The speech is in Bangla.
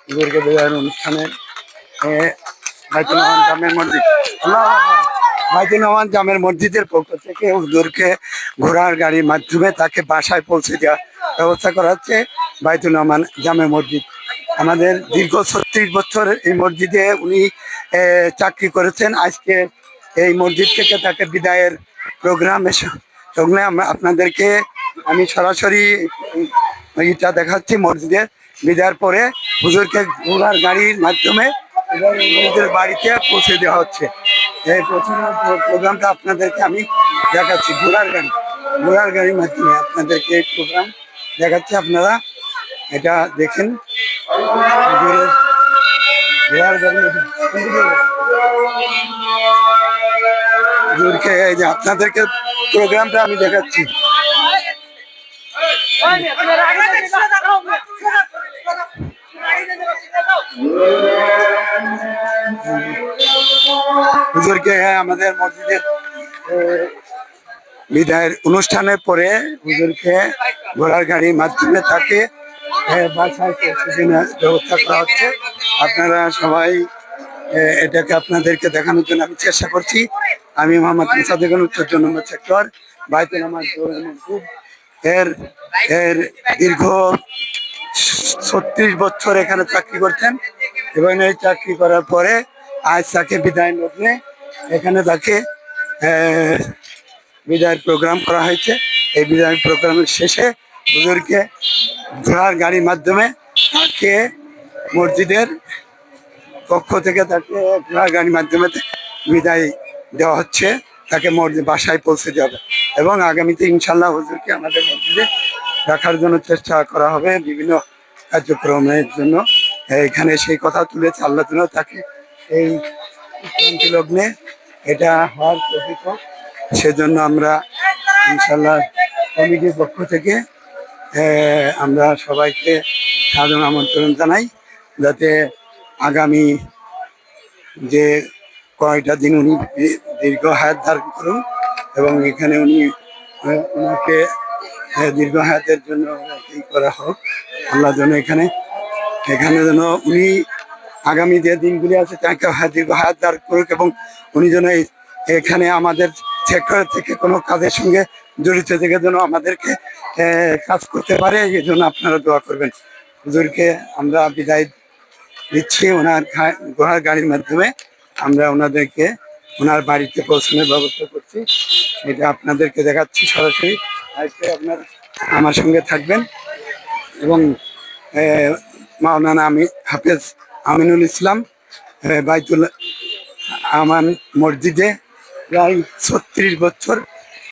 হুজুরকে বিদায়ের অনুষ্ঠানে বাইতুল আমান জামের মসজিদ বাইতুল আমান জামের মসজিদের পক্ষ থেকে হুজুরকে ঘোড়ার গাড়ির মাধ্যমে তাকে বাসায় পৌঁছে দেওয়ার ব্যবস্থা করা হচ্ছে। বাইতুল আমান জামে মসজিদ আমাদের দীর্ঘ 36 বছর এই মসজিদে উনি চাকরি করেছেন। আজকে এই মসজিদ থেকে তাকে বিদায়ের প্রোগ্রামের সঙ্গে আপনাদেরকে আমি সরাসরি ইটা দেখাচ্ছি। মসজিদের বিদায়ের পরে হুজুরকে ঘোড়ার গাড়ির মাধ্যমে নিজের বাড়িতে পৌঁছে দেওয়া হচ্ছে। এই প্রোগ্রামটা আপনাদেরকে আমি দেখাচ্ছি। ঘোড়ার গাড়ির মাধ্যমে আপনাদেরকে এই প্রোগ্রাম দেখাচ্ছি। আপনারা এটা দেখেন। হুজুরকে এই যে আপনাদেরকে প্রোগ্রামটা আমি দেখাচ্ছি। হুজুরকে আমাদের মসজিদের বিদায়ের অনুষ্ঠানের পরে হুজুরকে ঘোড়ার গাড়ির মাধ্যমে তাকে বাসায় পৌঁছে দেওয়ার ব্যবস্থা করা হচ্ছে। আপনারা সবাই এটাকে আপনাদেরকে দেখানোর জন্য আমি চেষ্টা করছি। আমি মোহাম্মদ মুসাদ্দেক, উত্তর 2 নম্বর সেক্টর, বাইতুল আমান মসজিদ। এর দীর্ঘ 36 বছর এখানে চাকরি করতেন এবং এই চাকরি করার পরে আজ তাকে বিদায় লগ্নে এখানে তাকে বিদায়ের প্রোগ্রাম করা হয়েছে। এই বিদায়ের প্রোগ্রামের শেষে হুজুরকে ঘোড়ার গাড়ির মাধ্যমে তাকে মসজিদের পক্ষ থেকে তাকে ঘোড়ার গাড়ির মাধ্যমে বিদায় দেওয়া হচ্ছে। তাকে বাসায় পৌঁছে যাবে এবং আগামীতে ইনশাল্লাহ হুজুরকে আমাদের মসজিদে রাখার জন্য চেষ্টা করা হবে বিভিন্ন কার্যক্রমের জন্য। এখানে সেই কথা তুলেছে আল্লাহ তাকে এই লগ্নে এটা হওয়ার প্রকৃত। সেজন্য আমরা ইনশাল্লাহ কমিটির পক্ষ থেকে আমরা সবাইকে সাধারণ আমন্ত্রণ জানাই, যাতে আগামী যে কয়টা দিন উনি দীর্ঘ হায়াত ধারণ করুন এবং এখানে উনি ওনাকে দীর্ঘ হায়াতের জন্য করা হোক। আল্লাহ যেন এখানে যেন উনি আগামী যে দিনগুলি আছে তাকে দীর্ঘ হায়াত ধারণ করুক এবং উনি যেন এখানে আমাদের সেক্টর থেকে কোনো কাজের সঙ্গে জড়িত থেকে যেন আমাদেরকে কাজ করতে পারে। এই জন্য আপনারা দোয়া করবেন। হুজুরকে আমরা বিদায় দিচ্ছি ওনার ঘোড়ার গাড়ির মাধ্যমে। আমরা ওনাদেরকে ওনার বাড়িতে পৌঁছানোর ব্যবস্থা করছি, এটা আপনাদেরকে দেখাচ্ছি সরাসরি। আজকে আপনারা আমার সঙ্গে থাকবেন এবং মাওলানা হাফেজ আমিনুল ইসলাম বাইতুল আমান মসজিদে প্রায় 36 বছর